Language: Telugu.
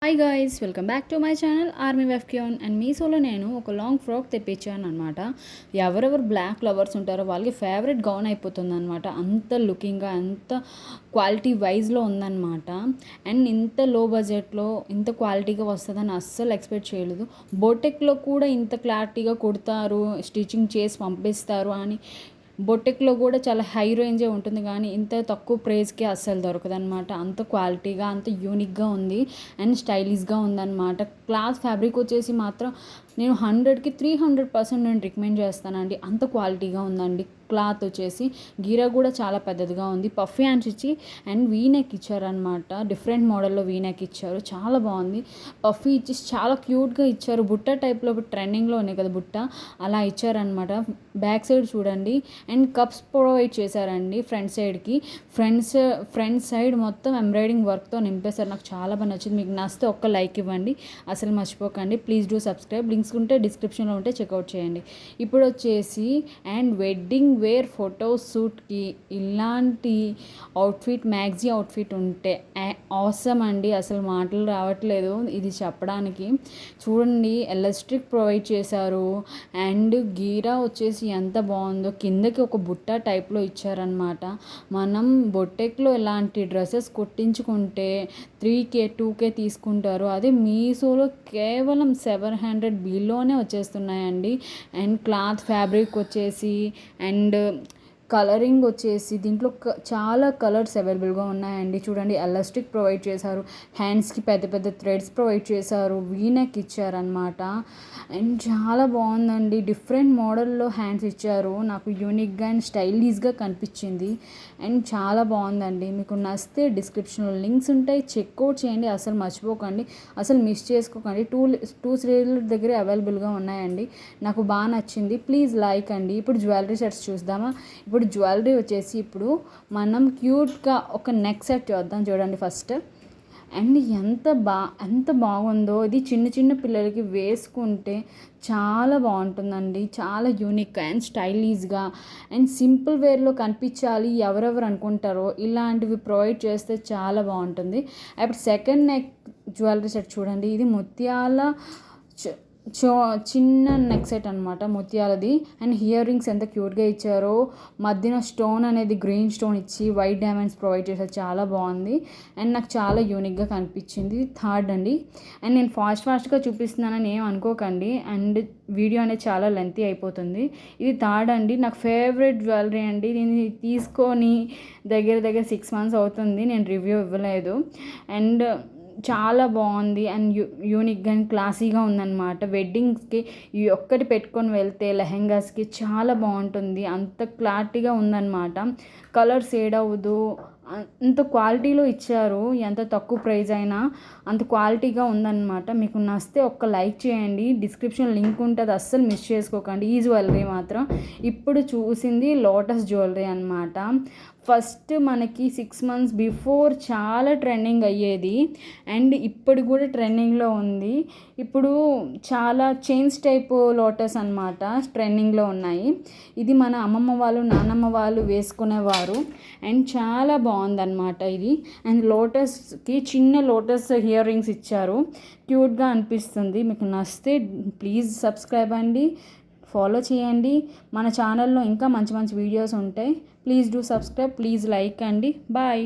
Hi guys, welcome back to my channel army wife క్యూన్. And మీషోలో నేను ఒక లాంగ్ ఫ్రాక్ తెప్పించాను అనమాట. ఎవరెవరు బ్లాక్ లవర్స్ ఉంటారో వాళ్ళకి ఫేవరెట్ గౌన్ అయిపోతుంది అనమాట. అంత లుకింగ్గా, అంత క్వాలిటీ వైజ్లో ఉందన్నమాట. అండ్ ఇంత లో బడ్జెట్లో ఇంత క్వాలిటీగా వస్తుందని అస్సలు ఎక్స్పెక్ట్ చేయలేదు. బోటెక్లో కూడా ఇంత క్లారిటీగా కుడతారు, స్టిచ్చింగ్ చేసి పంపిస్తారు అని. బొటెక్లో కూడా చాలా హై రేంజే ఉంటుంది, కానీ ఇంత తక్కువ ప్రైస్కి అస్సలు దొరకదనమాట. అంత క్వాలిటీగా, అంత యూనిక్గా ఉంది అండ్ స్టైలిష్గా ఉందన్నమాట. క్లాత్ ఫ్యాబ్రిక్ వచ్చేసి మాత్రం నేను 100కి 300% నేను రికమెండ్ చేస్తానండి. అంత క్వాలిటీగా ఉందండి. క్లాత్ వచ్చేసి గీరా కూడా చాలా పెద్దదిగా ఉంది. పఫ్ హ్యాండ్స్ ఇచ్చి అండ్ వీనెక్ ఇచ్చారనమాట. డిఫరెంట్ మోడల్లో వీనెక్ ఇచ్చారు, చాలా బాగుంది. పఫ్ ఇచ్చి చాలా క్యూట్గా ఇచ్చారు. బుట్ట టైప్లో ట్రెండింగ్లో ఉన్నాయి కదా బుట్ట, అలా ఇచ్చారనమాట. బ్యాక్ సైడ్ చూడండి అండ్ కప్స్ ప్రొవైడ్ చేశారండి. ఫ్రంట్ సైడ్ మొత్తం ఎంబ్రాయిడింగ్ వర్క్తో నింపేశారు. నాకు చాలా బాగా నచ్చింది. మీకు నచ్చితే ఒక్క లైక్ ఇవ్వండి, అసలు మర్చిపోకండి. Please do subscribe. లింక్స్ ఉంటే డిస్క్రిప్షన్లో ఉంటే చెక్అవుట్ చేయండి. ఇప్పుడు వచ్చేసి అండ్ వెడ్డింగ్ వేర్ ఫోటో షూట్కి ఇలాంటి అవుట్ఫిట్, మ్యాక్సీ అవుట్ఫిట్ ఉంటే ఆసమ్ అండి. అసలు మాటలు రావట్లేదు ఇది చెప్పడానికి. చూడండి, ఎలాస్టిక్ ప్రొవైడ్ చేశారు అండ్ గీరా వచ్చేసి ఎంత బాగుందో. కిందకి ఒక బుట్ట టైప్లో ఇచ్చారనమాట. మనం బొట్టెక్లో ఇలాంటి డ్రెస్సెస్ కుట్టించుకుంటే 3K 2K తీసుకుంటారు. అదే మీషోలో కేవలం 700 బిలోనే వచ్చేస్తున్నాయండి. అండ్ క్లాత్ ఫ్యాబ్రిక్ వచ్చేసి అండ్ కలరింగ్ వచ్చేసి దీంట్లో చాలా కలర్స్ అవైలబుల్గా ఉన్నాయండి. చూడండి, ఎలాస్టిక్ ప్రొవైడ్ చేశారు, హ్యాండ్స్కి పెద్ద పెద్ద థ్రెడ్స్ ప్రొవైడ్ చేశారు, వీనెక్ ఇచ్చారనమాట. అండ్ చాలా బాగుందండి. డిఫరెంట్ మోడల్లో హ్యాండ్స్ ఇచ్చారు. నాకు యూనిక్గా అండ్ స్టైలిష్గా కనిపించింది అండ్ చాలా బాగుందండి. మీకు నచ్చితే డిస్క్రిప్షన్లో లింక్స్ ఉంటాయి, చెక్అవుట్ చేయండి, అసలు మర్చిపోకండి, అసలు మిస్ చేసుకోకండి. టూ శ్రీల దగ్గర అవైలబుల్గా ఉన్నాయండి. నాకు బాగా నచ్చింది. ప్లీజ్ లైక్ అండి. ఇప్పుడు జ్యువెలరీ సెట్స్ చూద్దామా. ఇప్పుడు జ్యువెలరీ వచ్చేసి ఇప్పుడు మనం క్యూట్గా ఒక నెక్ సెట్ చూద్దాం. చూడండి ఫస్ట్. అండ్ ఎంత బాగుందో ఇది. చిన్న చిన్న పిల్లలకి వేసుకుంటే చాలా బాగుంటుందండి. చాలా యూనిక్ అండ్ స్టైలిష్గా అండ్ సింపుల్ వేర్లో కనిపించాలి ఎవరెవరు అనుకుంటారో ఇలాంటివి ప్రొవైడ్ చేస్తే చాలా బాగుంటుంది. అప్పుడు సెకండ్ నెక్ జ్యువెలరీ సెట్ చూడండి. ఇది ముత్యాల చిన్న నెక్ సెట్ అనమాట, ముత్యాలది. అండ్ ఇయర్ రింగ్స్ ఎంత క్యూట్గా ఇచ్చారో. మధ్యన స్టోన్ అనేది గ్రీన్ స్టోన్ ఇచ్చి వైట్ డైమండ్స్ ప్రొవైడ్ చేశారు, చాలా బాగుంది అండ్ నాకు చాలా యూనిక్గా కనిపించింది. థర్డ్ అండి. అండ్ నేను ఫాస్ట్గా చూపిస్తున్నానని ఏం అనుకోకండి, అండ్ వీడియో అనేది చాలా లెంతీ అయిపోతుంది. ఇది థర్డ్ అండి. నాకు ఫేవరెట్ జ్యువెలరీ అండి. దీన్ని తీసుకొని దగ్గర 6 months అవుతుంది. నేను రివ్యూ ఇవ్వలేదు అండ్ చాలా బాగుంది అండ్ యూనిక్గా అండ్ క్లాసీగా ఉందన్నమాట. వెడ్డింగ్స్కి ఈ ఒక్కటి పెట్టుకొని వెళ్తే లెహెంగాస్కి చాలా బాగుంటుంది. అంత క్లారిటీగా ఉందన్నమాట. కలర్ షేడ్ అవ్వదు, అంత క్వాలిటీలో ఇచ్చారు. ఎంత తక్కువ ప్రైస్ అయినా అంత క్వాలిటీగా ఉందన్నమాట. మీకు నచ్చితే ఒక్క లైక్ చేయండి, డిస్క్రిప్షన్ లింక్ ఉంటుంది, అస్సలు మిస్ చేసుకోకండి. ఈ జ్యువెలరీ మాత్రం ఇప్పుడు చూసింది లోటస్ జ్యువెలరీ అనమాట. ఫస్ట్ మనకి 6 months బిఫోర్ చాలా ట్రెండింగ్ అయ్యేది అండ్ ఇప్పుడు కూడా ట్రెండింగ్లో ఉంది. ఇప్పుడు చాలా చైన్స్ టైప్ లోటస్ అనమాట ట్రెండింగ్లో ఉన్నాయి. ఇది మన అమ్మమ్మ వాళ్ళు, నాన్నమ్మ వాళ్ళు వేసుకునేవారు అండ్ చాలా బాగుందన్నమాట ఇది. అండ్ లోటస్కి చిన్న లోటస్ ఇయర్ రింగ్స్ ఇచ్చారు, క్యూట్గా అనిపిస్తుంది. మీకు నచ్చితే ప్లీజ్ సబ్స్క్రైబ్ అండి, ఫాలో చేయండి. మన ఛానల్లో ఇంకా మంచి మంచి వీడియోస్ ఉంటాయి. Please do subscribe, please like అండి. బాయ్.